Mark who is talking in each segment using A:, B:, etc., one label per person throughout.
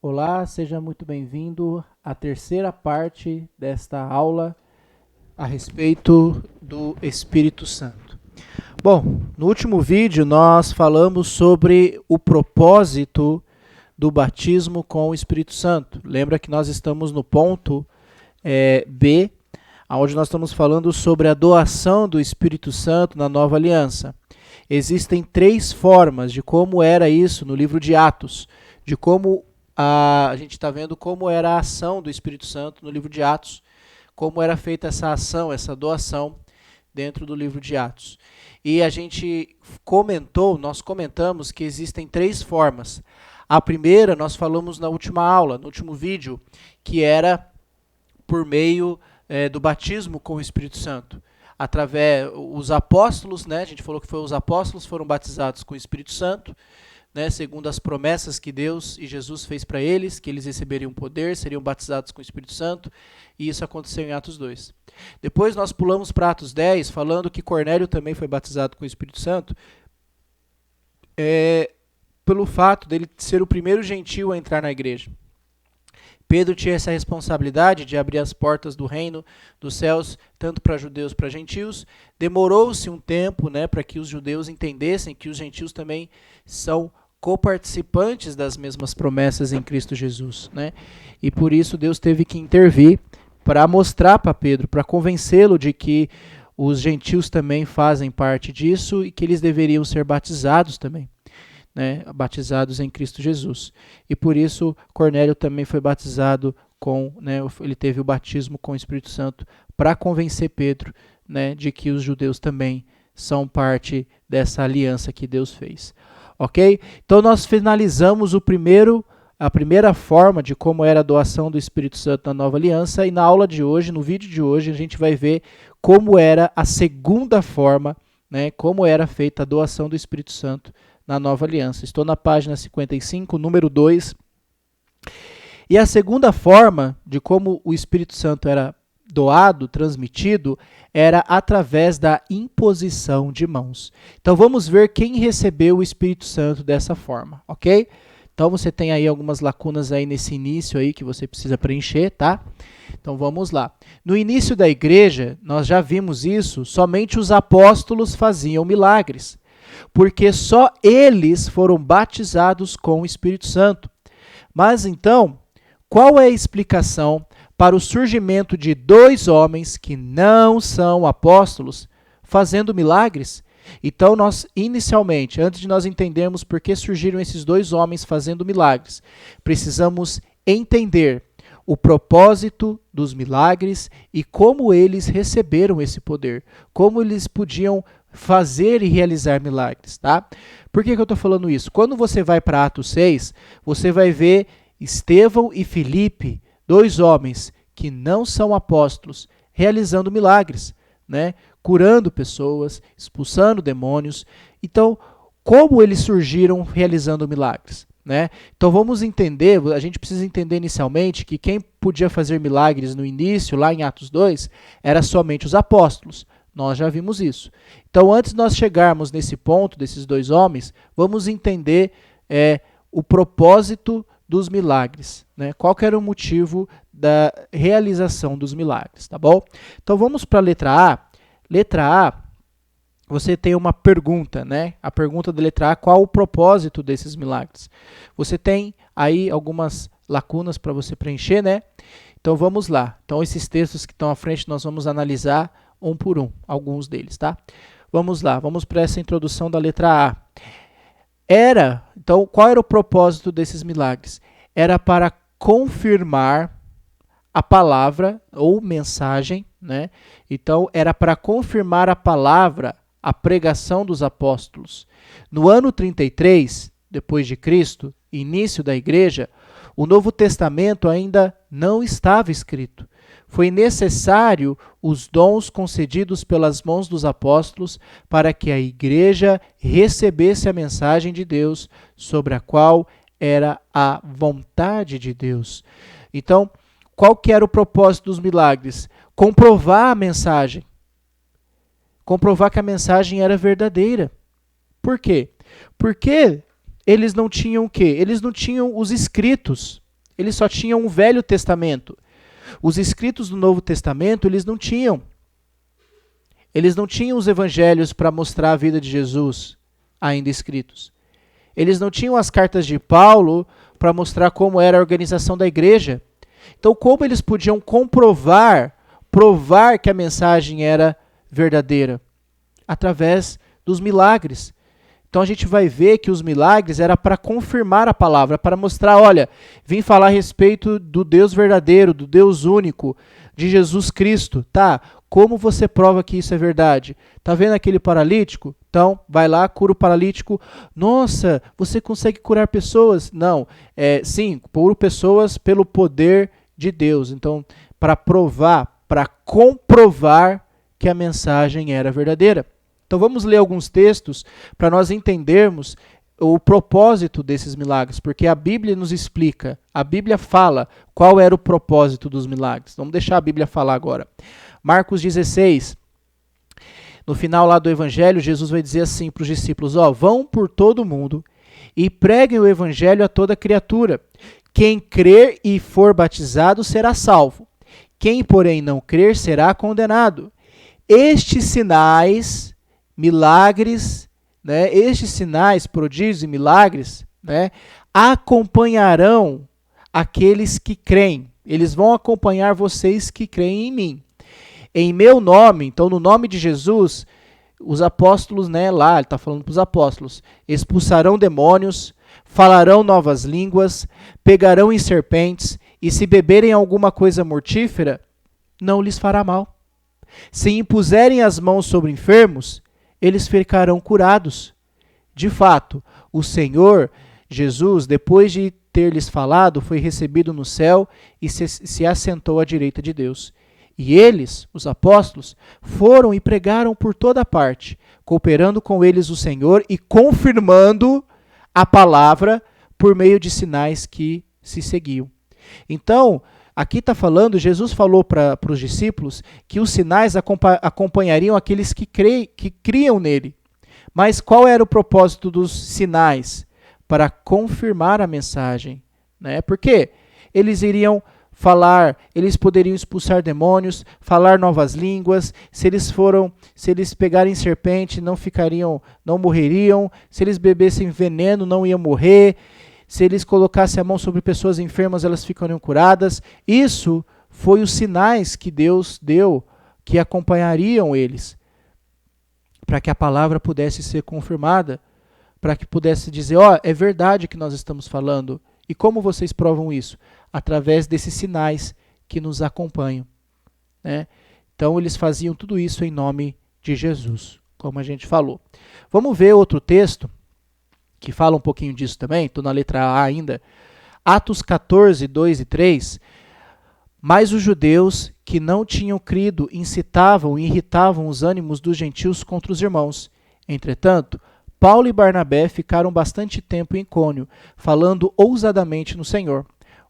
A: Olá, seja muito bem-vindo à terceira parte desta aula a respeito do Espírito Santo. Bom, no último vídeo nós falamos sobre o propósito do batismo com o Espírito Santo. Lembra que nós estamos no ponto B, onde nós estamos falando sobre a doação do Espírito Santo na nova aliança. Existem três formas de como era isso no livro de Atos, de como a gente está vendo como era a ação do Espírito Santo no livro de Atos, como era feita essa ação, essa doação dentro do livro de Atos. E a gente nós comentamos que existem três formas. A primeira nós falamos na última aula, no último vídeo, que era por meio do batismo com o Espírito Santo. Através os apóstolos, né? A gente falou que os apóstolos foram batizados com o Espírito Santo, né, segundo as promessas que Deus e Jesus fez para eles, que eles receberiam poder, seriam batizados com o Espírito Santo, e isso aconteceu em Atos 2. Depois nós pulamos para Atos 10, falando que Cornélio também foi batizado com o Espírito Santo, pelo fato dele ser o primeiro gentio a entrar na igreja. Pedro tinha essa responsabilidade de abrir as portas do reino dos céus, tanto para judeus como para gentios. Demorou-se um tempo, né, para que os judeus entendessem que os gentios também são coparticipantes das mesmas promessas em Cristo Jesus, né? E por isso Deus teve que intervir para mostrar para Pedro, para convencê-lo de que os gentios também fazem parte disso e que eles deveriam ser batizados também, né, batizados em Cristo Jesus. E por isso Cornélio também foi batizado ele teve o batismo com o Espírito Santo para convencer Pedro, né, de que os judeus também são parte dessa aliança que Deus fez. Ok? Então nós finalizamos a primeira forma de como era a doação do Espírito Santo na nova aliança, e na aula de hoje, no vídeo de hoje, a gente vai ver como era a segunda forma, né, como era feita a doação do Espírito Santo na nova aliança. Estou na página 55, número 2. E a segunda forma de como o Espírito Santo era doado, transmitido, era através da imposição de mãos. Então vamos ver quem recebeu o Espírito Santo dessa forma, ok? Então você tem aí algumas lacunas aí nesse início aí que você precisa preencher, tá? Então vamos lá. No início da igreja, nós já vimos isso, somente os apóstolos faziam milagres, porque só eles foram batizados com o Espírito Santo. Mas então, qual é a explicação para o surgimento de dois homens que não são apóstolos fazendo milagres? Então, nós, inicialmente, antes de nós entendermos por que surgiram esses dois homens fazendo milagres, precisamos entender o propósito dos milagres e como eles receberam esse poder, como eles podiam fazer e realizar milagres, tá? Por que eu estou falando isso? Quando você vai para Atos 6, você vai ver Estevão e Filipe, dois homens que não são apóstolos, realizando milagres, né? Curando pessoas, expulsando demônios. Então, como eles surgiram realizando milagres, né? Então vamos entender, a gente precisa entender inicialmente que quem podia fazer milagres no início, lá em Atos 2, era somente os apóstolos. Nós já vimos isso. Então, antes de nós chegarmos nesse ponto desses dois homens, vamos entender o propósito dos milagres, né? Qual que era o motivo da realização dos milagres, tá bom? Então, vamos para a letra A. Letra A, você tem uma pergunta, né? A pergunta da letra A, qual o propósito desses milagres? Você tem aí algumas lacunas para você preencher, né? Então, vamos lá. Então, esses textos que estão à frente, nós vamos analisar um por um, alguns deles, tá? Vamos lá, vamos para essa introdução da letra A. Então, qual era o propósito desses milagres? Era para confirmar a palavra ou mensagem, né? Então, era para confirmar a palavra, a pregação dos apóstolos. No ano 33, depois de Cristo, início da igreja, o Novo Testamento ainda não estava escrito. Foi necessário os dons concedidos pelas mãos dos apóstolos para que a igreja recebesse a mensagem de Deus, sobre a qual era a vontade de Deus. Então, qual que era o propósito dos milagres? Comprovar a mensagem. Comprovar que a mensagem era verdadeira. Por quê? Porque eles não tinham o quê? Eles não tinham os escritos. Eles só tinham um Velho Testamento. Os escritos do Novo Testamento, eles não tinham. Eles não tinham os evangelhos para mostrar a vida de Jesus ainda escritos. Eles não tinham as cartas de Paulo para mostrar como era a organização da igreja. Então, como eles podiam provar que a mensagem era verdadeira? Através dos milagres. Então a gente vai ver que os milagres era para confirmar a palavra, para mostrar, olha, vim falar a respeito do Deus verdadeiro, do Deus único, de Jesus Cristo. Tá, como você prova que isso é verdade? Tá vendo aquele paralítico? Então, vai lá, cura o paralítico. Nossa, você consegue curar pessoas? Não, sim, curo pessoas pelo poder de Deus. Então, para provar, para comprovar que a mensagem era verdadeira. Então vamos ler alguns textos para nós entendermos o propósito desses milagres, porque a Bíblia nos explica, a Bíblia fala qual era o propósito dos milagres. Vamos deixar a Bíblia falar agora. Marcos 16, no final lá do Evangelho, Jesus vai dizer assim para os discípulos, vão por todo o mundo e preguem o Evangelho a toda criatura. Quem crer e for batizado será salvo. Quem, porém, não crer será condenado. Estes sinais, milagres, né, estes sinais, prodígios e milagres, né, acompanharão aqueles que creem. Eles vão acompanhar vocês que creem em mim. Em meu nome, então no nome de Jesus, os apóstolos, né, lá, ele está falando para os apóstolos, expulsarão demônios, falarão novas línguas, pegarão em serpentes, e se beberem alguma coisa mortífera, não lhes fará mal. Se impuserem as mãos sobre enfermos, eles ficarão curados. De fato, o Senhor Jesus, depois de ter lhes falado, foi recebido no céu e se assentou à direita de Deus. E eles, os apóstolos, foram e pregaram por toda parte, cooperando com eles o Senhor e confirmando a palavra por meio de sinais que se seguiam. Então, aqui está falando, Jesus falou para os discípulos que os sinais acompanhariam aqueles que criam nele. Mas qual era o propósito dos sinais? Para confirmar a mensagem. Né? Porque eles iriam falar, eles poderiam expulsar demônios, falar novas línguas, se eles pegarem serpente, não morreriam, se eles bebessem veneno, não iam morrer, se eles colocassem a mão sobre pessoas enfermas, elas ficariam curadas. Isso foi os sinais que Deus deu, que acompanhariam eles, para que a palavra pudesse ser confirmada, para que pudesse dizer, é verdade que nós estamos falando. E como vocês provam isso? Através desses sinais que nos acompanham. Né? Então, eles faziam tudo isso em nome de Jesus, como a gente falou. Vamos ver outro texto que fala um pouquinho disso também, estou na letra A ainda. Atos 14, 2 e 3. Mas os judeus que não tinham crido incitavam e irritavam os ânimos dos gentios contra os irmãos. Entretanto, Paulo e Barnabé ficaram bastante tempo em Icônio, falando ousadamente no Senhor,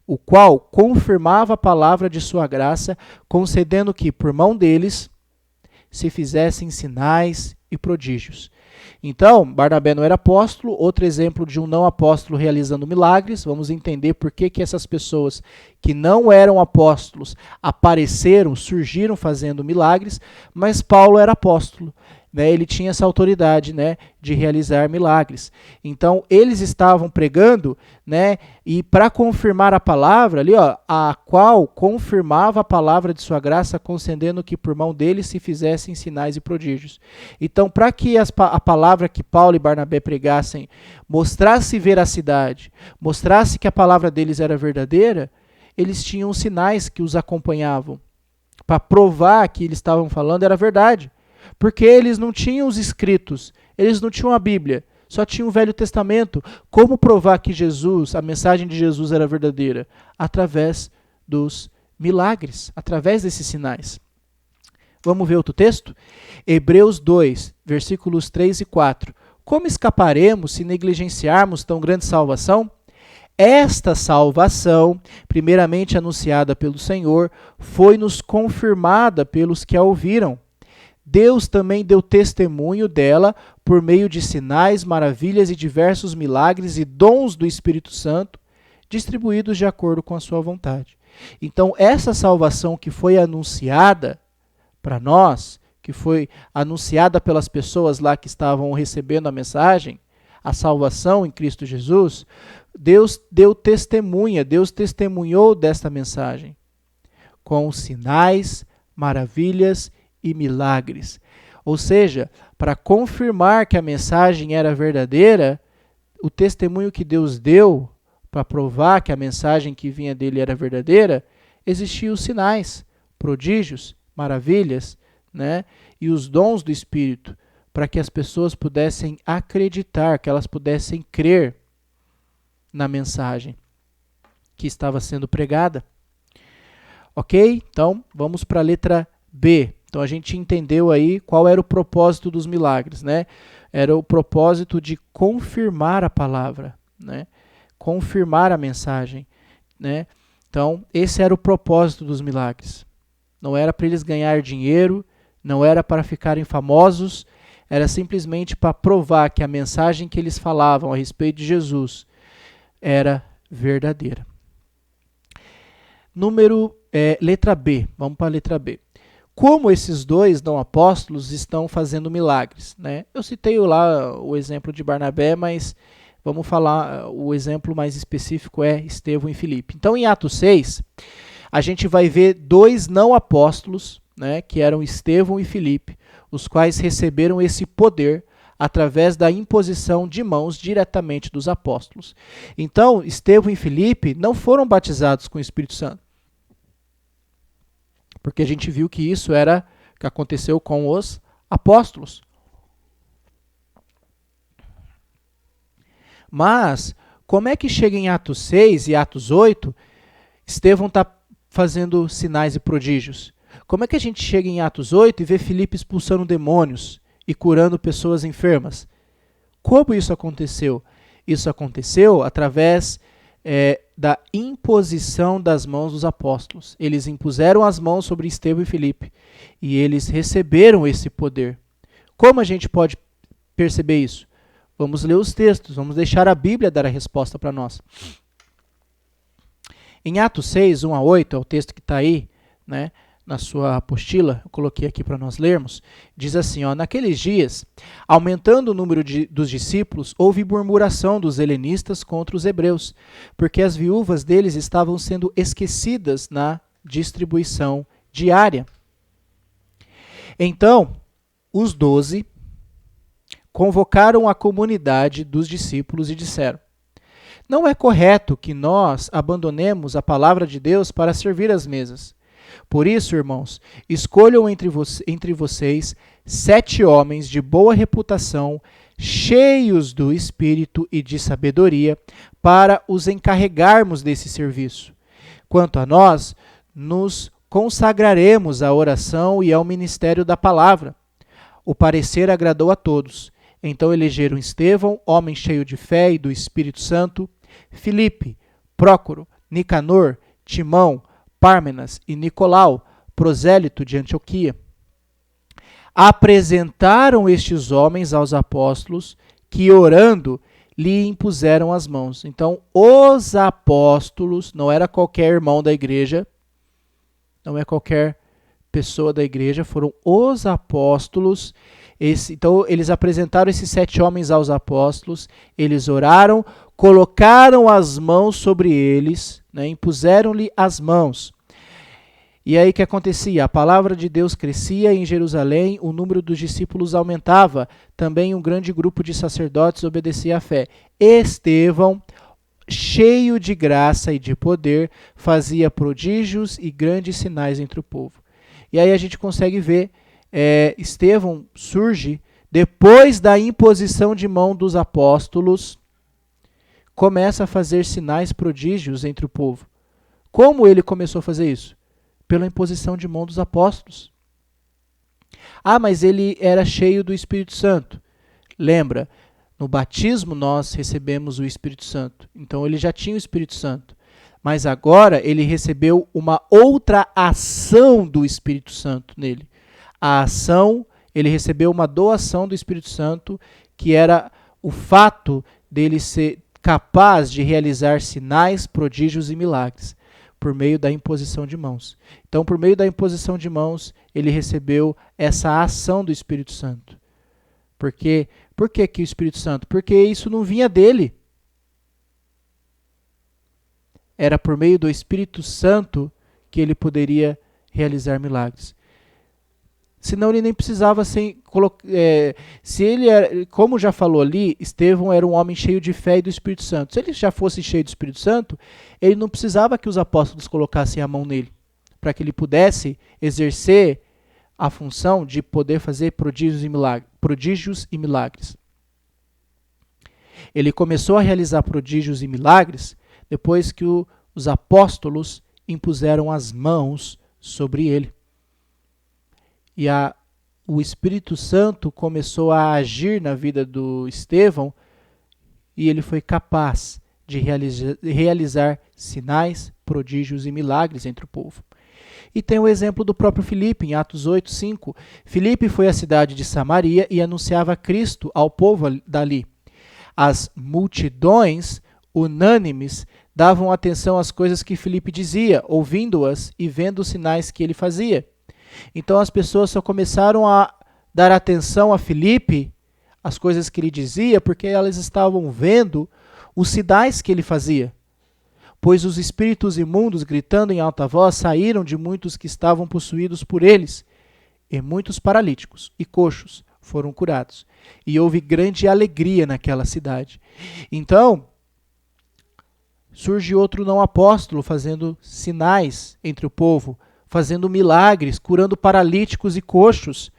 A: o qual confirmava a palavra de sua graça, concedendo que, por mão deles, se fizessem sinais e prodígios. Então, Barnabé não era apóstolo, outro exemplo de um não apóstolo realizando milagres. Vamos entender por que essas pessoas que não eram apóstolos apareceram, surgiram fazendo milagres, mas Paulo era apóstolo. Né, ele tinha essa autoridade, né, de realizar milagres. Então, eles estavam pregando, né, e para confirmar a palavra, ali, a qual confirmava a palavra de sua graça, concedendo que por mão deles se fizessem sinais e prodígios. Então, para que a palavra que Paulo e Barnabé pregassem mostrasse veracidade, mostrasse que a palavra deles era verdadeira, eles tinham sinais que os acompanhavam, para provar que eles estavam falando era verdade. Porque eles não tinham os escritos, eles não tinham a Bíblia, só tinham o Velho Testamento. Como provar que Jesus, a mensagem de Jesus era verdadeira? Através dos milagres, através desses sinais. Vamos ver outro texto? Hebreus 2, versículos 3 e 4. Como escaparemos se negligenciarmos tão grande salvação? Esta salvação, primeiramente anunciada pelo Senhor, foi-nos confirmada pelos que a ouviram. Deus também deu testemunho dela por meio de sinais, maravilhas e diversos milagres e dons do Espírito Santo, distribuídos de acordo com a sua vontade. Então, essa salvação que foi anunciada para nós, que foi anunciada pelas pessoas lá que estavam recebendo a mensagem, a salvação em Cristo Jesus, Deus deu testemunha, Deus testemunhou desta mensagem com sinais, maravilhas e milagres. Ou seja, para confirmar que a mensagem era verdadeira, o testemunho que Deus deu para provar que a mensagem que vinha dele era verdadeira, existiam os sinais, prodígios, maravilhas, né? E os dons do Espírito, para que as pessoas pudessem acreditar, que elas pudessem crer na mensagem que estava sendo pregada. Ok? Então, vamos para a letra B. Então, a gente entendeu aí qual era o propósito dos milagres, né? Era o propósito de confirmar a palavra, né? Confirmar a mensagem, né? Então, esse era o propósito dos milagres. Não era para eles ganhar dinheiro, não era para ficarem famosos, era simplesmente para provar que a mensagem que eles falavam a respeito de Jesus era verdadeira. Letra B. Vamos para a letra B. Como esses dois não apóstolos estão fazendo milagres, né? Eu citei lá o exemplo de Barnabé, mas vamos falar, o exemplo mais específico é Estevão e Filipe. Então, em Atos 6, a gente vai ver dois não apóstolos, né, que eram Estevão e Filipe, os quais receberam esse poder através da imposição de mãos diretamente dos apóstolos. Então, Estevão e Filipe não foram batizados com o Espírito Santo, porque a gente viu que isso era o que aconteceu com os apóstolos. Mas, como é que chega em Atos 6 e Atos 8, Estevão está fazendo sinais e prodígios? Como é que a gente chega em Atos 8 e vê Filipe expulsando demônios e curando pessoas enfermas? Como isso aconteceu? Isso aconteceu através da imposição das mãos dos apóstolos. Eles impuseram as mãos sobre Estevão e Filipe e eles receberam esse poder. Como a gente pode perceber isso? Vamos ler os textos, vamos deixar a Bíblia dar a resposta para nós. Em Atos 6, 1 a 8, é o texto que está aí, né, na sua apostila, eu coloquei aqui para nós lermos, diz assim, ó, naqueles dias, aumentando o número dos discípulos, houve murmuração dos helenistas contra os hebreus, porque as viúvas deles estavam sendo esquecidas na distribuição diária. Então, os 12 convocaram a comunidade dos discípulos e disseram, não é correto que nós abandonemos a palavra de Deus para servir às mesas. Por isso, irmãos, escolham entre vocês 7 homens de boa reputação, cheios do Espírito e de sabedoria, para os encarregarmos desse serviço. Quanto a nós, nos consagraremos à oração e ao ministério da palavra. O parecer agradou a todos. Então elegeram Estevão, homem cheio de fé e do Espírito Santo, Filipe, Prócoro, Nicanor, Timão, Pármenas e Nicolau, prosélito de Antioquia. Apresentaram estes homens aos apóstolos, que orando lhe impuseram as mãos. Então, os apóstolos, não era qualquer irmão da igreja, não é qualquer pessoa da igreja, foram os apóstolos. Então, eles apresentaram esses 7 homens aos apóstolos, eles oraram, colocaram as mãos sobre eles, né, impuseram-lhe as mãos. E aí o que acontecia? A palavra de Deus crescia em Jerusalém, o número dos discípulos aumentava, também um grande grupo de sacerdotes obedecia à fé. Estevão, cheio de graça e de poder, fazia prodígios e grandes sinais entre o povo. E aí a gente consegue ver, Estevão surge depois da imposição de mão dos apóstolos, começa a fazer sinais, prodígios entre o povo. Como ele começou a fazer isso? Pela imposição de mão dos apóstolos. Ah, mas ele era cheio do Espírito Santo. Lembra, no batismo nós recebemos o Espírito Santo. Então ele já tinha o Espírito Santo. Mas agora ele recebeu uma outra ação do Espírito Santo nele. A ação, ele recebeu uma doação do Espírito Santo, que era o fato dele capaz de realizar sinais, prodígios e milagres, por meio da imposição de mãos. Então, por meio da imposição de mãos, ele recebeu essa ação do Espírito Santo. Por que o Espírito Santo? Porque isso não vinha dele. Era por meio do Espírito Santo que ele poderia realizar milagres. Senão ele nem precisava se ele era, como já falou ali, Estevão era um homem cheio de fé e do Espírito Santo. Se ele já fosse cheio do Espírito Santo, ele não precisava que os apóstolos colocassem a mão nele, para que ele pudesse exercer a função de poder fazer prodígios e milagres. Ele começou a realizar prodígios e milagres depois que os apóstolos impuseram as mãos sobre ele. E o Espírito Santo começou a agir na vida do Estevão e ele foi capaz de realizar sinais, prodígios e milagres entre o povo. E tem o exemplo do próprio Filipe, em Atos 8:5. Filipe foi à cidade de Samaria e anunciava Cristo ao povo dali. As multidões, unânimes, davam atenção às coisas que Filipe dizia, ouvindo-as e vendo os sinais que ele fazia. Então as pessoas só começaram a dar atenção a Filipe, as coisas que ele dizia, porque elas estavam vendo os sinais que ele fazia. Pois os espíritos imundos, gritando em alta voz, saíram de muitos que estavam possuídos por eles, e muitos paralíticos e coxos foram curados. E houve grande alegria naquela cidade. Então, surge outro não apóstolo fazendo sinais entre o povo, fazendo milagres, curando paralíticos e coxos.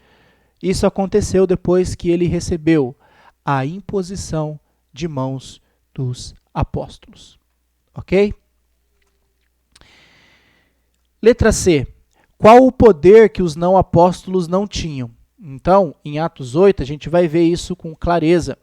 A: Isso aconteceu depois que ele recebeu a imposição de mãos dos apóstolos. Ok? Letra C. Qual o poder que os não apóstolos não tinham? Então, em Atos 8, a gente vai ver isso com clareza.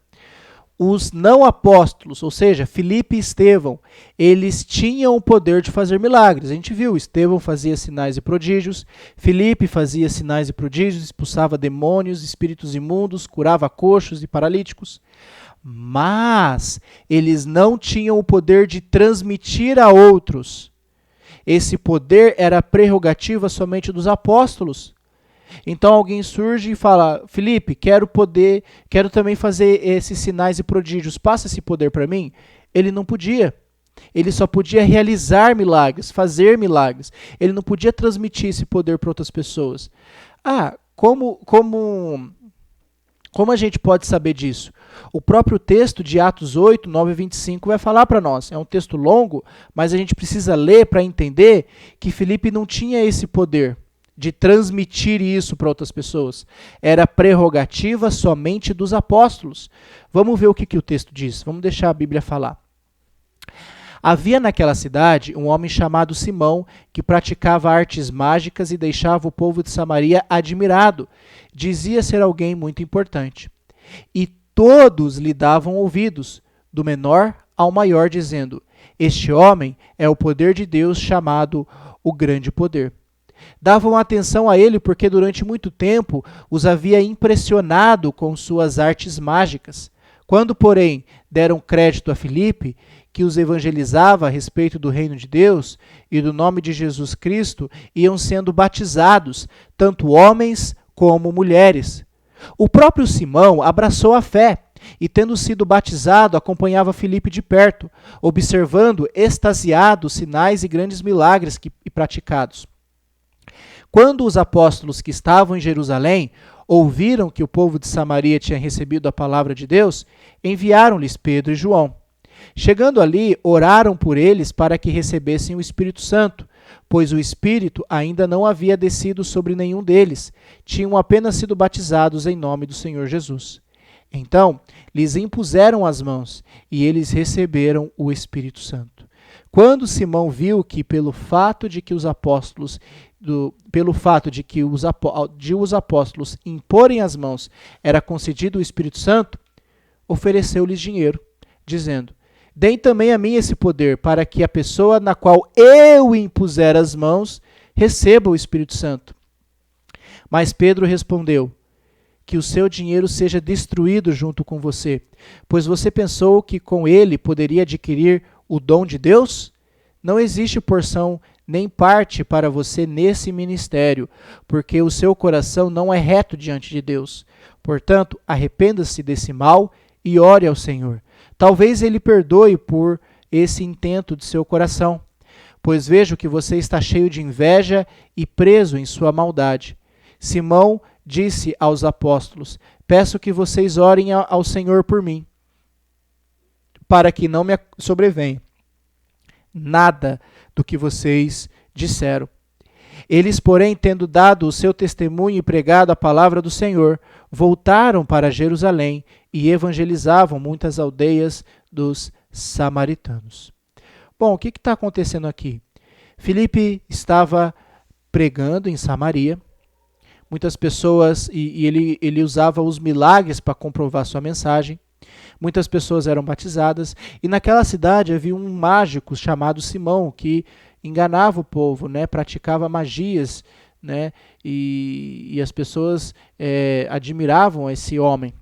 A: Os não apóstolos, ou seja, Filipe e Estevão, eles tinham o poder de fazer milagres. A gente viu, Estevão fazia sinais e prodígios, Filipe fazia sinais e prodígios, expulsava demônios, espíritos imundos, curava coxos e paralíticos. Mas eles não tinham o poder de transmitir a outros. Esse poder era prerrogativa somente dos apóstolos. Então alguém surge e fala, Filipe, quero também fazer esses sinais e prodígios, passa esse poder para mim. Ele não podia. Ele só podia realizar milagres, fazer milagres. Ele não podia transmitir esse poder para outras pessoas. Como a gente pode saber disso? O próprio texto de Atos 8, 9 e 25 vai falar para nós. É um texto longo, mas a gente precisa ler para entender que Filipe não tinha esse poder de transmitir isso para outras pessoas. Era prerrogativa somente dos apóstolos. Vamos ver o que o texto diz. Vamos deixar a Bíblia falar. Havia naquela cidade um homem chamado Simão, que praticava artes mágicas e deixava o povo de Samaria admirado. Dizia ser alguém muito importante. E todos lhe davam ouvidos, do menor ao maior, dizendo, este homem é o poder de Deus chamado o grande poder. Davam atenção a ele porque durante muito tempo os havia impressionado com suas artes mágicas. Quando, porém, deram crédito a Filipe, que os evangelizava a respeito do reino de Deus e do nome de Jesus Cristo, iam sendo batizados, tanto homens como mulheres. O próprio Simão abraçou a fé e, tendo sido batizado, acompanhava Filipe de perto, observando extasiado os sinais e grandes milagres praticados. Quando os apóstolos que estavam em Jerusalém ouviram que o povo de Samaria tinha recebido a palavra de Deus, enviaram-lhes Pedro e João. Chegando ali, oraram por eles para que recebessem o Espírito Santo, pois o Espírito ainda não havia descido sobre nenhum deles, tinham apenas sido batizados em nome do Senhor Jesus. Então, lhes impuseram as mãos e eles receberam o Espírito Santo. Quando Simão viu que pelo fato de os apóstolos imporem as mãos era concedido o Espírito Santo, ofereceu-lhes dinheiro, dizendo, deem também a mim esse poder, para que a pessoa na qual eu impuser as mãos receba o Espírito Santo. Mas Pedro respondeu, que o seu dinheiro seja destruído junto com você, pois você pensou que com ele poderia adquirir o dom de Deus? Não existe porção nem parte para você nesse ministério, porque o seu coração não é reto diante de Deus. Portanto, arrependa-se desse mal e ore ao Senhor. Talvez ele perdoe por esse intento de seu coração, pois vejo que você está cheio de inveja e preso em sua maldade. Simão disse aos apóstolos: peço que vocês orem ao Senhor por mim, para que não me sobrevenha nada do que vocês disseram. Eles, porém, tendo dado o seu testemunho e pregado a palavra do Senhor, voltaram para Jerusalém e evangelizavam muitas aldeias dos samaritanos. Bom, o que está acontecendo aqui? Filipe estava pregando em Samaria. Muitas pessoas, e ele usava os milagres para comprovar sua mensagem. Muitas pessoas eram batizadas, e naquela cidade havia um mágico chamado Simão, que enganava o povo, né, praticava magias, né, e as pessoas admiravam esse homem.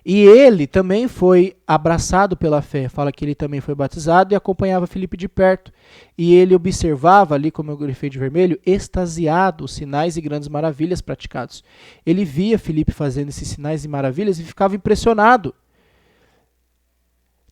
A: E ele também foi abraçado pela fé. Fala que ele também foi batizado e acompanhava Filipe de perto. E ele observava ali, como eu grifei de vermelho, extasiado os sinais e grandes maravilhas praticados. Ele via Filipe fazendo esses sinais e maravilhas e ficava impressionado.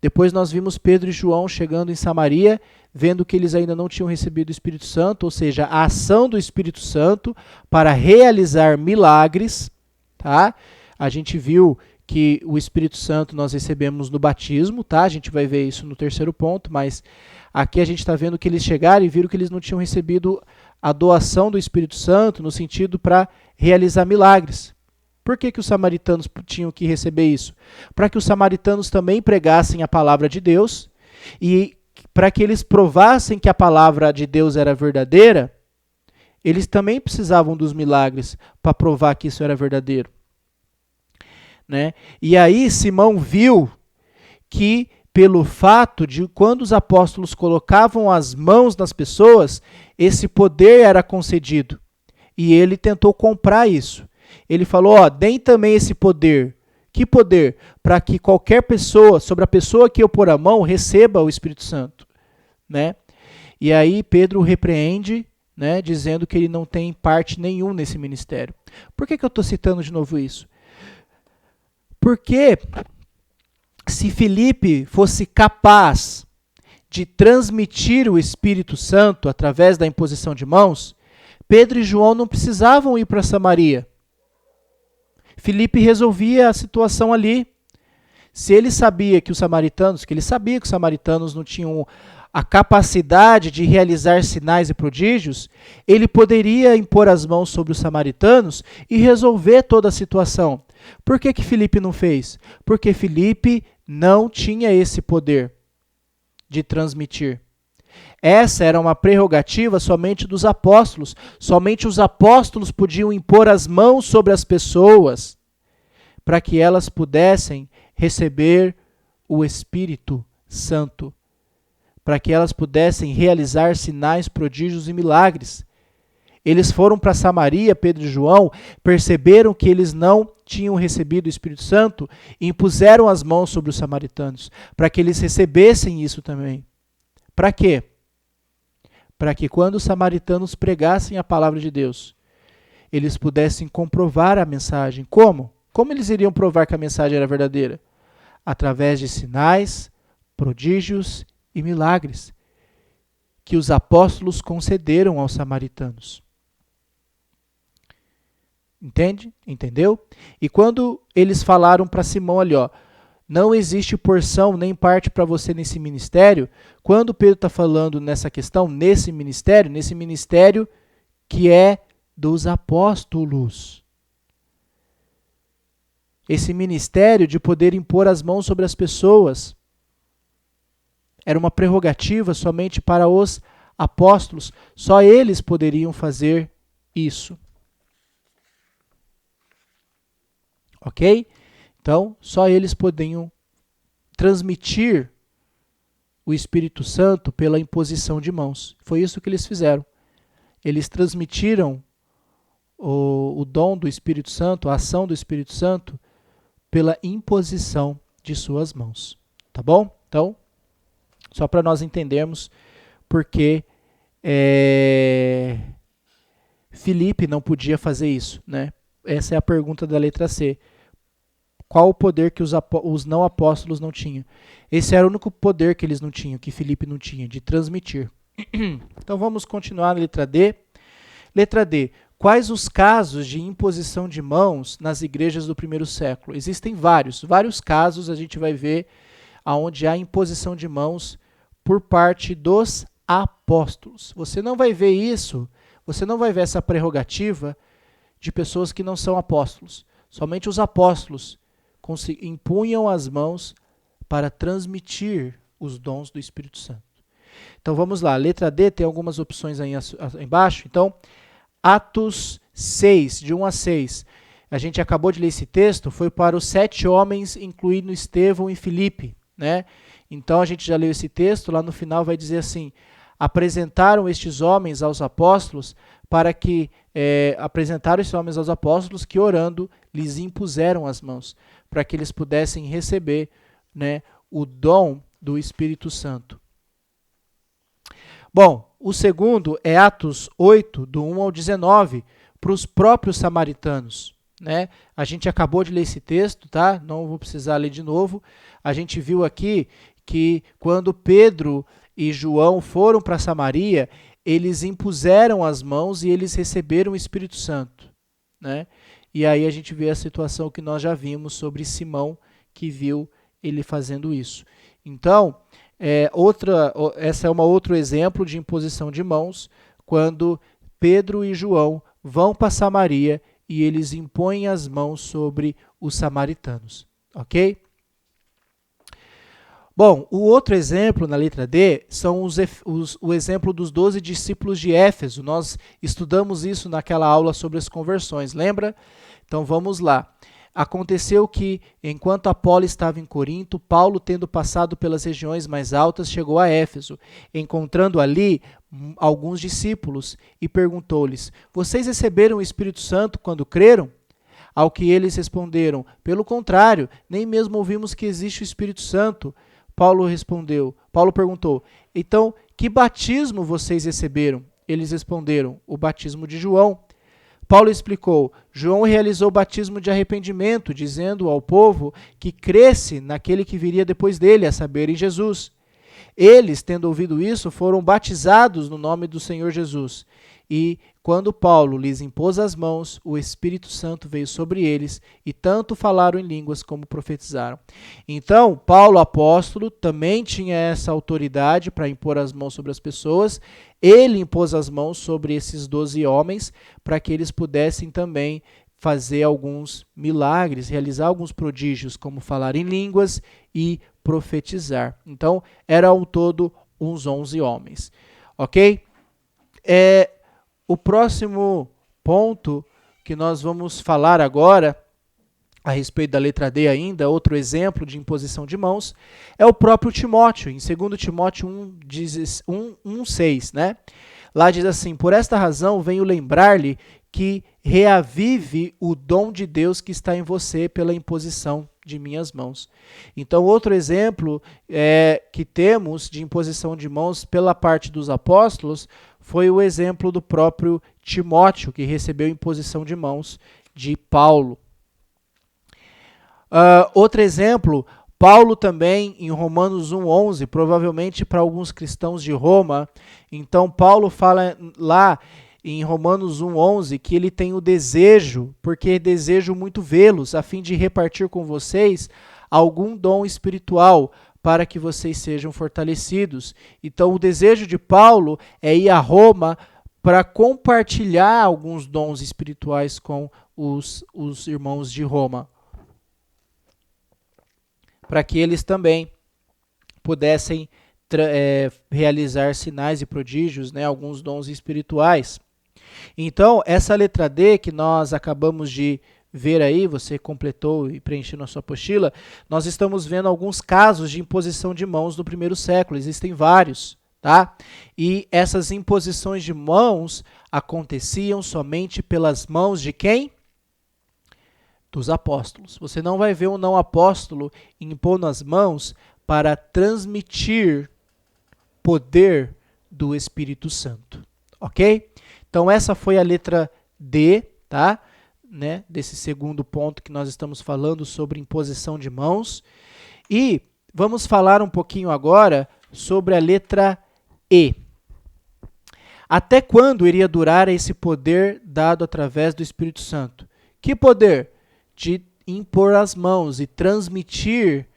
A: Depois nós vimos Pedro e João chegando em Samaria, vendo que eles ainda não tinham recebido o Espírito Santo, ou seja, a ação do Espírito Santo para realizar milagres. Tá? A gente viu que o Espírito Santo nós recebemos no batismo, tá? A gente vai ver isso no terceiro ponto, mas aqui a gente está vendo que eles chegaram e viram que eles não tinham recebido a doação do Espírito Santo no sentido para realizar milagres. Por que os samaritanos tinham que receber isso? Para que os samaritanos também pregassem a palavra de Deus e para que eles provassem que a palavra de Deus era verdadeira, eles também precisavam dos milagres para provar que isso era verdadeiro. Né? E aí Simão viu que pelo fato de quando os apóstolos colocavam as mãos nas pessoas, esse poder era concedido. E ele tentou comprar isso. Ele falou, deem também esse poder. Que poder? Para que qualquer pessoa, sobre a pessoa que eu pôr a mão, receba o Espírito Santo. Né? E aí Pedro repreende, né, dizendo que ele não tem parte nenhum nesse ministério. Por que eu estou citando de novo isso? Porque se Filipe fosse capaz de transmitir o Espírito Santo através da imposição de mãos, Pedro e João não precisavam ir para Samaria. Filipe resolvia a situação ali. Se ele sabia que os samaritanos não tinham a capacidade de realizar sinais e prodígios, ele poderia impor as mãos sobre os samaritanos e resolver toda a situação. Por que Filipe não fez? Porque Filipe não tinha esse poder de transmitir. Essa era uma prerrogativa somente dos apóstolos. Somente os apóstolos podiam impor as mãos sobre as pessoas para que elas pudessem receber o Espírito Santo, para que elas pudessem realizar sinais, prodígios e milagres. Eles foram para Samaria, Pedro e João, perceberam que eles não tinham recebido o Espírito Santo e impuseram as mãos sobre os samaritanos, para que eles recebessem isso também. Para quê? Para que quando os samaritanos pregassem a palavra de Deus, eles pudessem comprovar a mensagem. Como? Como eles iriam provar que a mensagem era verdadeira? Através de sinais, prodígios e milagres que os apóstolos concederam aos samaritanos. Entende? Entendeu? E quando eles falaram para Simão ali, não existe porção nem parte para você nesse ministério, quando Pedro está falando nessa questão, nesse ministério que é dos apóstolos. Esse ministério de poder impor as mãos sobre as pessoas era uma prerrogativa somente para os apóstolos. Só eles poderiam fazer isso. Ok? Então, só eles podiam transmitir o Espírito Santo pela imposição de mãos. Foi isso que eles fizeram. Eles transmitiram o dom do Espírito Santo, a ação do Espírito Santo, pela imposição de suas mãos. Tá bom? Então, só para nós entendermos por que Filipe não podia fazer isso, né? Essa é a pergunta da letra C. Qual o poder que os não apóstolos não tinham? Esse era o único poder que eles não tinham, que Filipe não tinha, de transmitir. Então vamos continuar na letra D. Letra D. Quais os casos de imposição de mãos nas igrejas do primeiro século? Existem vários casos, a gente vai ver onde há imposição de mãos por parte dos apóstolos. Você não vai ver isso, você não vai ver essa prerrogativa de pessoas que não são apóstolos. Somente os apóstolos impunham as mãos para transmitir os dons do Espírito Santo. Então vamos lá, letra D tem algumas opções aí embaixo. Então, Atos 6, de 1 a 6. A gente acabou de ler esse texto, foi para os 7 homens, incluindo Estevão e Filipe, né? Então a gente já leu esse texto, lá no final vai dizer assim: apresentaram estes homens aos apóstolos que orando lhes impuseram as mãos, para que eles pudessem receber, né, o dom do Espírito Santo. Bom, o segundo é Atos 8, do 1 ao 19, para os próprios samaritanos, né? A gente acabou de ler esse texto, tá? Não vou precisar ler de novo. A gente viu aqui que quando Pedro e João foram para Samaria, eles impuseram as mãos e eles receberam o Espírito Santo, né? E aí a gente vê a situação que nós já vimos sobre Simão, que viu ele fazendo isso. Então, essa é um outro exemplo de imposição de mãos, quando Pedro e João vão para Samaria e eles impõem as mãos sobre os samaritanos, ok? Bom, o outro exemplo na letra D são o exemplo dos 12 discípulos de Éfeso. Nós estudamos isso naquela aula sobre as conversões, lembra? Então vamos lá. Aconteceu que, enquanto Apolo estava em Corinto, Paulo, tendo passado pelas regiões mais altas, chegou a Éfeso, encontrando ali alguns discípulos, e perguntou-lhes: vocês receberam o Espírito Santo quando creram? Ao que eles responderam: pelo contrário, nem mesmo ouvimos que existe o Espírito Santo. Paulo perguntou: então, que batismo vocês receberam? Eles responderam: o batismo de João. Paulo explicou: João realizou o batismo de arrependimento, dizendo ao povo que cresce naquele que viria depois dele, a saber, em Jesus. Eles, tendo ouvido isso, foram batizados no nome do Senhor Jesus. E, quando Paulo lhes impôs as mãos, o Espírito Santo veio sobre eles, e tanto falaram em línguas como profetizaram. Então, Paulo, apóstolo, também tinha essa autoridade para impor as mãos sobre as pessoas. Ele impôs as mãos sobre esses 12 homens, para que eles pudessem também fazer alguns milagres, realizar alguns prodígios, como falar em línguas e profetizar. Então, eram ao todo uns 11 homens. Ok? O próximo ponto que nós vamos falar agora, a respeito da letra D ainda, outro exemplo de imposição de mãos, é o próprio Timóteo, em 2 Timóteo 1:6, né? Lá diz assim: por esta razão venho lembrar-lhe que reavive o dom de Deus que está em você pela imposição de minhas mãos. Então, outro exemplo que temos de imposição de mãos pela parte dos apóstolos foi o exemplo do próprio Timóteo, que recebeu imposição de mãos de Paulo. Outro exemplo, Paulo também, em Romanos 1:11, provavelmente para alguns cristãos de Roma. Então, Paulo fala lá em Romanos 1:11 que ele tem o desejo, porque desejo muito vê-los, a fim de repartir com vocês algum dom espiritual, para que vocês sejam fortalecidos. Então, o desejo de Paulo é ir a Roma para compartilhar alguns dons espirituais com os irmãos de Roma, para que eles também pudessem realizar sinais e prodígios, né, alguns dons espirituais. Então, essa letra D que nós acabamos de ver aí, você completou e preencheu na sua apostila, nós estamos vendo alguns casos de imposição de mãos no primeiro século, existem vários, tá? E essas imposições de mãos aconteciam somente pelas mãos de quem? Dos apóstolos. Você não vai ver um não apóstolo impondo as mãos para transmitir poder do Espírito Santo. Ok? Então essa foi a letra D, tá? Né? Desse segundo ponto que nós estamos falando sobre imposição de mãos. E vamos falar um pouquinho agora sobre a letra E. Até quando iria durar esse poder dado através do Espírito Santo? Que poder? De impor as mãos e transmitir,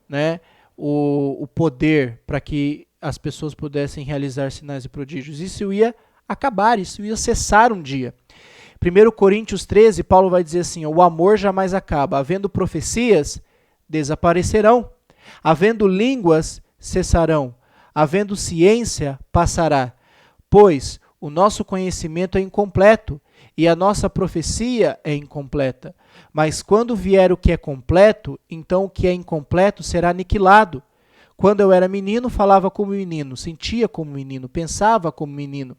A: né, o poder para que as pessoas pudessem realizar sinais e prodígios. Isso ia acabar, isso ia cessar um dia. 1 Coríntios 13, Paulo vai dizer assim, o amor jamais acaba, havendo profecias, desaparecerão, havendo línguas, cessarão, havendo ciência, passará, pois o nosso conhecimento é incompleto e a nossa profecia é incompleta. Mas quando vier o que é completo, então o que é incompleto será aniquilado. Quando eu era menino, falava como menino, sentia como menino, pensava como menino.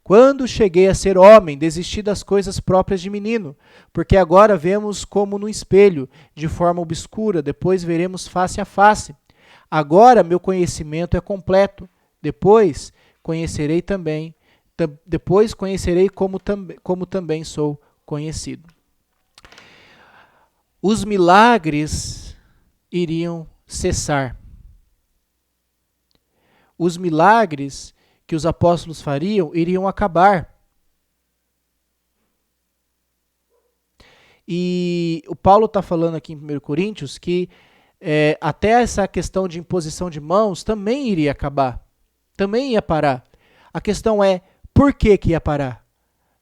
A: Quando cheguei a ser homem, desisti das coisas próprias de menino, porque agora vemos como no espelho, de forma obscura, depois veremos face a face. Agora meu conhecimento é completo, depois conhecerei como também sou conhecido. Os milagres iriam cessar. Os milagres que os apóstolos fariam iriam acabar. E o Paulo está falando aqui em 1 Coríntios que até essa questão de imposição de mãos também iria acabar. Também ia parar. A questão é, por que ia parar?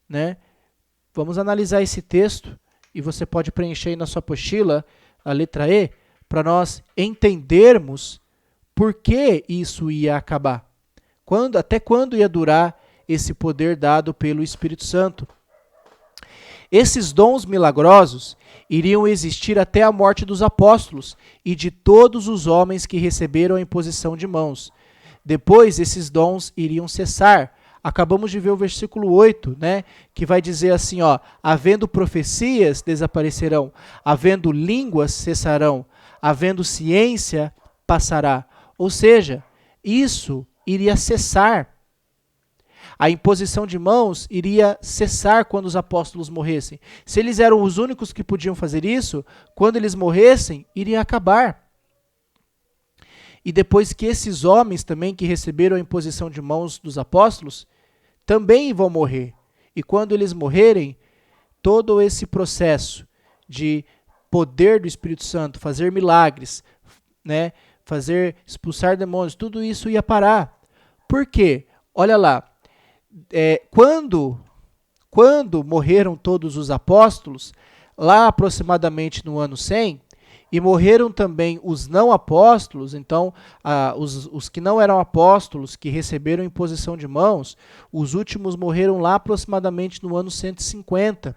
A: Né? Vamos analisar esse texto e você pode preencher aí na sua apostila a letra E para nós entendermos por que isso ia acabar. Até quando ia durar esse poder dado pelo Espírito Santo? Esses dons milagrosos iriam existir até a morte dos apóstolos e de todos os homens que receberam a imposição de mãos. Depois, esses dons iriam cessar. Acabamos de ver o versículo 8, né, que vai dizer assim, ó, havendo profecias, desaparecerão, havendo línguas, cessarão, havendo ciência, passará. Ou seja, isso iria cessar. A imposição de mãos iria cessar quando os apóstolos morressem. Se eles eram os únicos que podiam fazer isso, quando eles morressem, iria acabar. E depois que esses homens também que receberam a imposição de mãos dos apóstolos, também vão morrer. E quando eles morrerem, todo esse processo de poder do Espírito Santo, fazer milagres, né, fazer expulsar demônios, tudo isso ia parar. Por quê? Olha lá, quando morreram todos os apóstolos, lá aproximadamente no ano 100, e morreram também os não apóstolos, então os que não eram apóstolos, que receberam imposição de mãos, os últimos morreram lá aproximadamente no ano 150.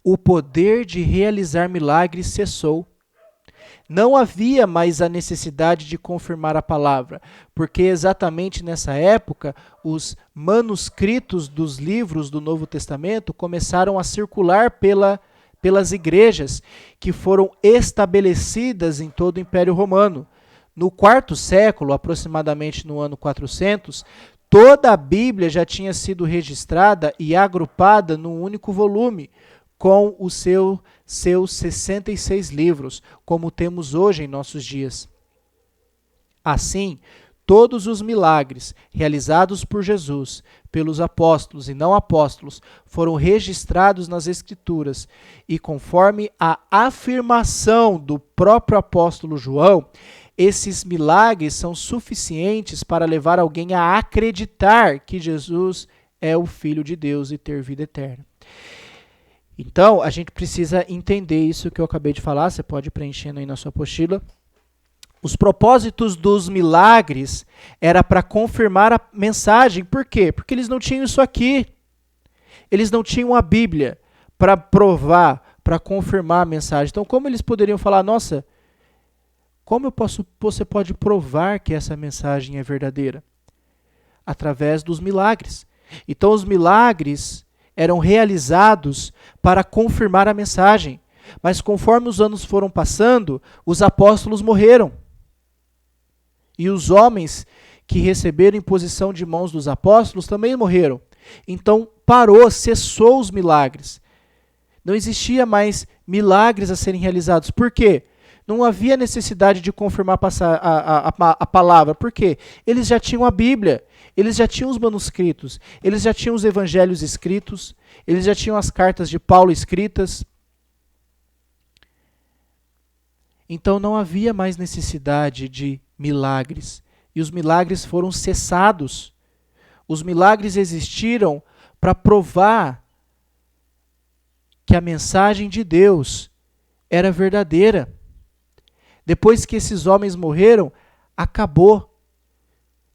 A: O poder de realizar milagres cessou. Não havia mais a necessidade de confirmar a palavra, porque exatamente nessa época os manuscritos dos livros do Novo Testamento começaram a circular pelas igrejas que foram estabelecidas em todo o Império Romano. No quarto século, aproximadamente no ano 400, toda a Bíblia já tinha sido registrada e agrupada num único volume, com os seus 66 livros, como temos hoje em nossos dias. Assim, todos os milagres realizados por Jesus, pelos apóstolos e não apóstolos, foram registrados nas Escrituras e, conforme a afirmação do próprio apóstolo João, esses milagres são suficientes para levar alguém a acreditar que Jesus é o Filho de Deus e ter vida eterna. Então, a gente precisa entender isso que eu acabei de falar, você pode ir preenchendo aí na sua apostila. Os propósitos dos milagres era para confirmar a mensagem. Por quê? Porque eles não tinham isso aqui. Eles não tinham a Bíblia para provar, para confirmar a mensagem. Então, como eles poderiam falar, nossa, você pode provar que essa mensagem é verdadeira? Através dos milagres. Então os milagres eram realizados para confirmar a mensagem. Mas conforme os anos foram passando, os apóstolos morreram. E os homens que receberam imposição de mãos dos apóstolos também morreram. Então parou, cessou os milagres. Não existia mais milagres a serem realizados. Por quê? Não havia necessidade de confirmar a palavra. Por quê? Eles já tinham a Bíblia, eles já tinham os manuscritos, eles já tinham os evangelhos escritos, eles já tinham as cartas de Paulo escritas. Então não havia mais necessidade de milagres. E os milagres foram cessados. Os milagres existiram para provar que a mensagem de Deus era verdadeira. Depois que esses homens morreram, acabou.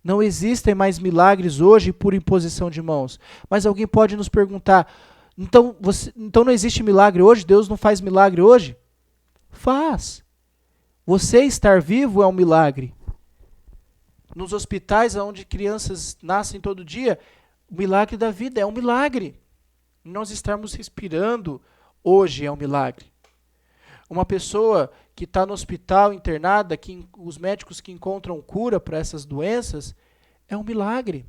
A: Não existem mais milagres hoje por imposição de mãos. Mas alguém pode nos perguntar, então não existe milagre hoje? Deus não faz milagre hoje? Faz. Você estar vivo é um milagre. Nos hospitais onde crianças nascem todo dia, o milagre da vida é um milagre. Nós estarmos respirando hoje é um milagre. Uma pessoa que está no hospital internada, os médicos que encontram cura para essas doenças, é um milagre.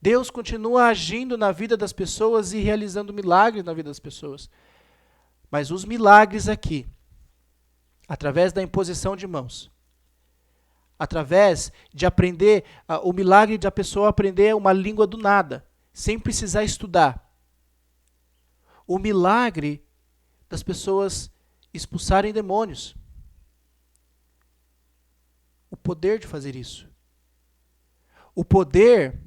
A: Deus continua agindo na vida das pessoas e realizando milagres na vida das pessoas. Mas os milagres aqui, através da imposição de mãos, através de aprender, o milagre de a pessoa aprender uma língua do nada, sem precisar estudar. O milagre das pessoas expulsarem demônios. O poder de fazer isso. O poder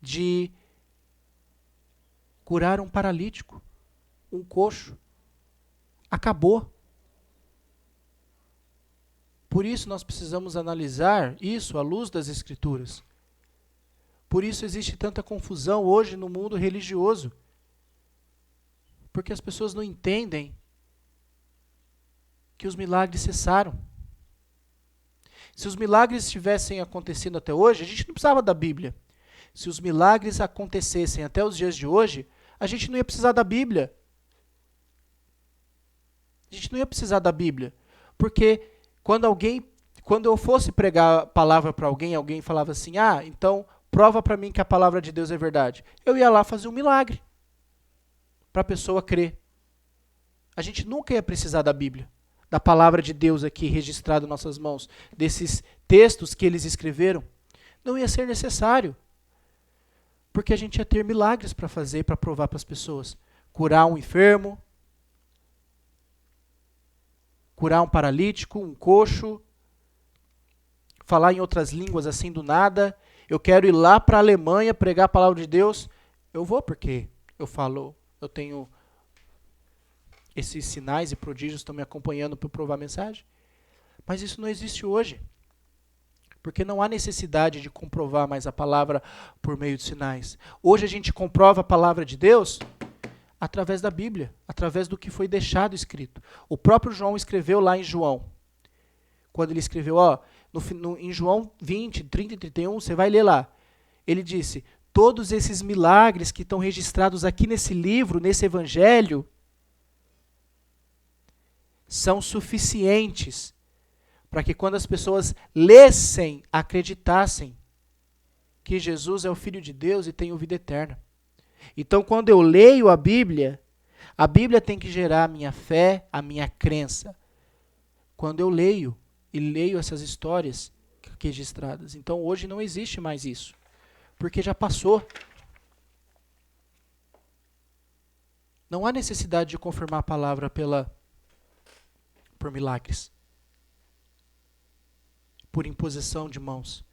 A: de curar um paralítico, um coxo. Acabou. Por isso nós precisamos analisar isso à luz das Escrituras. Por isso existe tanta confusão hoje no mundo religioso. Porque as pessoas não entendem que os milagres cessaram. Se os milagres tivessem acontecido até hoje, a gente não precisava da Bíblia. Se os milagres acontecessem até os dias de hoje, a gente não ia precisar da Bíblia. A gente não ia precisar da Bíblia. Porque quando eu fosse pregar a palavra para alguém, alguém falava assim, então prova para mim que a palavra de Deus é verdade. Eu ia lá fazer um milagre para a pessoa crer. A gente nunca ia precisar da Bíblia, da palavra de Deus aqui registrada em nossas mãos, desses textos que eles escreveram. Não ia ser necessário, porque a gente ia ter milagres para fazer, para provar para as pessoas. Curar um enfermo, curar um paralítico, um coxo, falar em outras línguas assim do nada. Eu quero ir lá para a Alemanha pregar a palavra de Deus. Eu vou porque eu tenho esses sinais e prodígios estão me acompanhando para provar a mensagem. Mas isso não existe hoje. Porque não há necessidade de comprovar mais a palavra por meio de sinais. Hoje a gente comprova a palavra de Deus através da Bíblia, através do que foi deixado escrito. O próprio João escreveu lá em João. Quando ele escreveu, em João 20, 30 e 31, você vai ler lá. Ele disse, todos esses milagres que estão registrados aqui nesse livro, nesse evangelho, são suficientes para que quando as pessoas lessem, acreditassem que Jesus é o Filho de Deus e tem vida eterna. Então, quando eu leio a Bíblia tem que gerar a minha fé, a minha crença. Quando eu leio essas histórias registradas. Então, hoje não existe mais isso, porque já passou. Não há necessidade de confirmar a palavra por milagres, por imposição de mãos.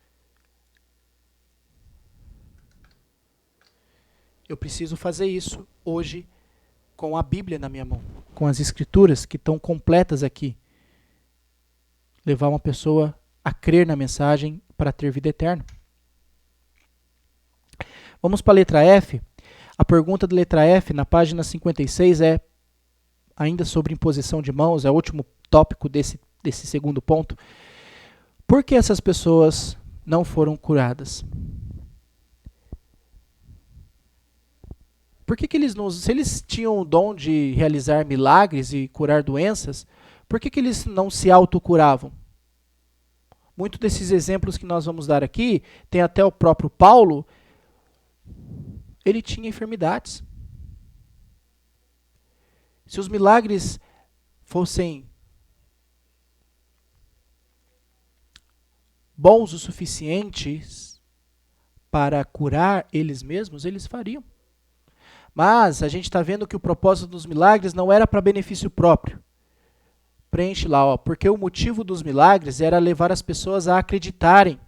A: Eu preciso fazer isso hoje com a Bíblia na minha mão, com as Escrituras que estão completas aqui. Levar uma pessoa a crer na mensagem para ter vida eterna. Vamos para a letra F. A pergunta da letra F, na página 56, é ainda sobre imposição de mãos, é o último tópico desse segundo ponto. Por que essas pessoas não foram curadas? Por que eles não, se eles tinham o dom de realizar milagres e curar doenças, por que eles não se autocuravam? Muitos desses exemplos que nós vamos dar aqui, tem até o próprio Paulo, ele tinha enfermidades. Se os milagres fossem bons o suficientes para curar eles mesmos, eles fariam. Mas a gente está vendo que o propósito dos milagres não era para benefício próprio. Preenche lá, ó, porque o motivo dos milagres era levar as pessoas a acreditarem,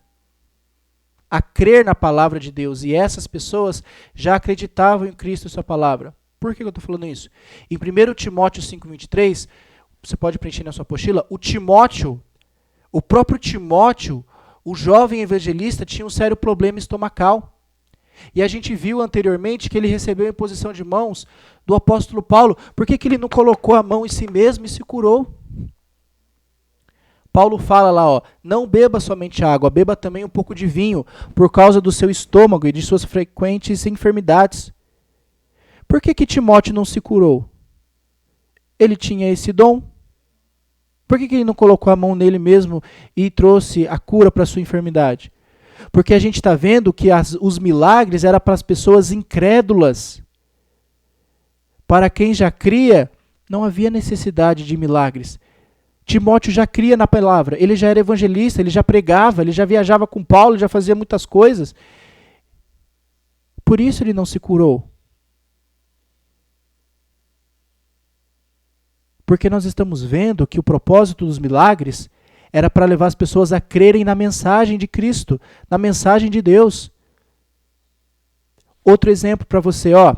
A: a crer na palavra de Deus. E essas pessoas já acreditavam em Cristo e sua palavra. Por que eu estou falando isso? Em 1 Timóteo 5,23, você pode preencher na sua apostila, o próprio Timóteo, o jovem evangelista, tinha um sério problema estomacal. E a gente viu anteriormente que ele recebeu a imposição de mãos do apóstolo Paulo. Por que ele não colocou a mão em si mesmo e se curou? Paulo fala lá, ó, não beba somente água, beba também um pouco de vinho, por causa do seu estômago e de suas frequentes enfermidades. Por que Timóteo não se curou? Ele tinha esse dom. Por que ele não colocou a mão nele mesmo e trouxe a cura para a sua enfermidade? Porque a gente está vendo que os milagres eram para as pessoas incrédulas. Para quem já cria, não havia necessidade de milagres. Timóteo já cria na palavra, ele já era evangelista, ele já pregava, ele já viajava com Paulo, ele já fazia muitas coisas. Por isso ele não se curou. Porque nós estamos vendo que o propósito dos milagres era para levar as pessoas a crerem na mensagem de Cristo, na mensagem de Deus. Outro exemplo para você, ó.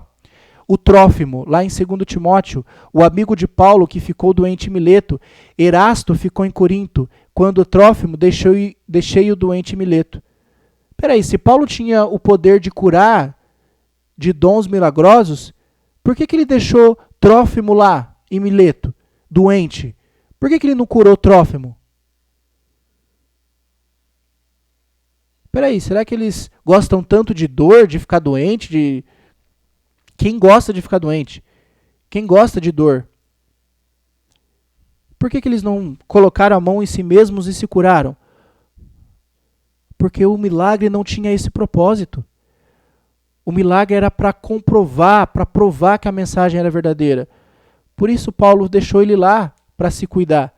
A: O Trófimo, lá em 2 Timóteo, o amigo de Paulo que ficou doente em Mileto. Erasto ficou em Corinto, quando o Trófimo deixei o doente em Mileto. Peraí, se Paulo tinha o poder de curar, de dons milagrosos, por que ele deixou Trófimo lá, em Mileto, doente? Por que ele não curou Trófimo? Peraí, será que eles gostam tanto de dor, de ficar doente, Quem gosta de ficar doente? Quem gosta de dor? Por que eles não colocaram a mão em si mesmos e se curaram? Porque o milagre não tinha esse propósito. O milagre era para comprovar, para provar que a mensagem era verdadeira. Por isso Paulo deixou ele lá para se cuidar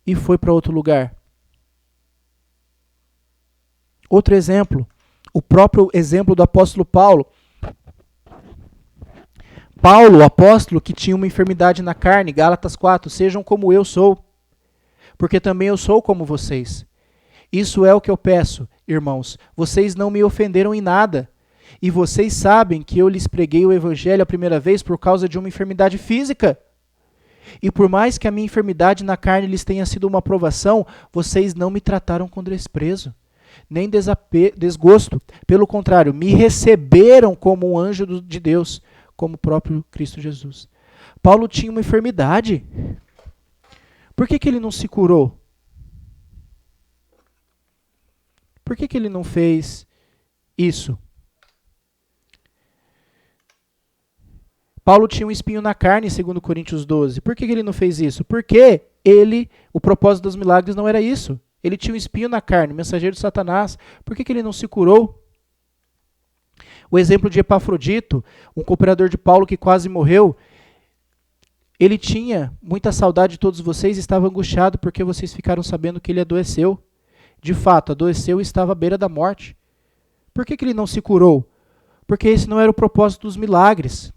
A: e foi para outro lugar. Outro exemplo, o próprio exemplo do apóstolo Paulo. Paulo, o apóstolo que tinha uma enfermidade na carne, Gálatas 4, sejam como eu sou, porque também eu sou como vocês. Isso é o que eu peço, irmãos, vocês não me ofenderam em nada, e vocês sabem que eu lhes preguei o evangelho a primeira vez por causa de uma enfermidade física. E por mais que a minha enfermidade na carne lhes tenha sido uma provação, vocês não me trataram com desprezo, nem desgosto. Pelo contrário, me receberam como um anjo de Deus, como o próprio Cristo Jesus. Paulo tinha uma enfermidade. Por que ele não se curou? Por que ele não fez isso? Paulo tinha um espinho na carne, segundo Coríntios 12. Por que ele não fez isso? Porque o propósito dos milagres não era isso. Ele tinha um espinho na carne, mensageiro de Satanás. Por que ele não se curou? O exemplo de Epafrodito, um cooperador de Paulo que quase morreu, ele tinha muita saudade de todos vocês e estava angustiado porque vocês ficaram sabendo que ele adoeceu. De fato, adoeceu e estava à beira da morte. Por que ele não se curou? Porque esse não era o propósito dos milagres.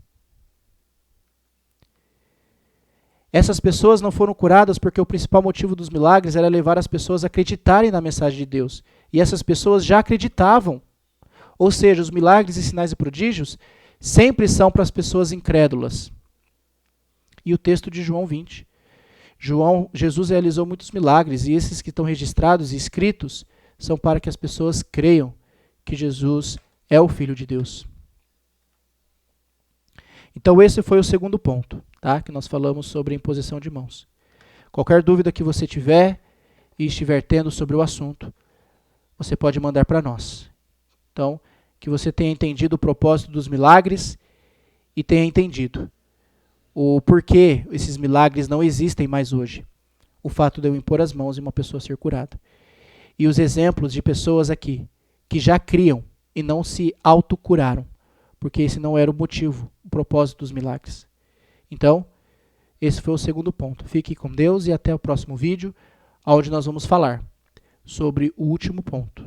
A: Essas pessoas não foram curadas porque o principal motivo dos milagres era levar as pessoas a acreditarem na mensagem de Deus. E essas pessoas já acreditavam. Ou seja, os milagres e sinais e prodígios sempre são para as pessoas incrédulas. E o texto de João 20. Jesus realizou muitos milagres, e esses que estão registrados e escritos são para que as pessoas creiam que Jesus é o Filho de Deus. Então esse foi o segundo ponto, tá? Que nós falamos sobre a imposição de mãos. Qualquer dúvida que você tiver e estiver tendo sobre o assunto, você pode mandar para nós. Então, que você tenha entendido o propósito dos milagres e tenha entendido o porquê esses milagres não existem mais hoje. O fato de eu impor as mãos e uma pessoa ser curada. E os exemplos de pessoas aqui que já criam e não se autocuraram, porque esse não era o motivo, o propósito dos milagres. Então, esse foi o segundo ponto. Fique com Deus e até o próximo vídeo, onde nós vamos falar sobre o último ponto.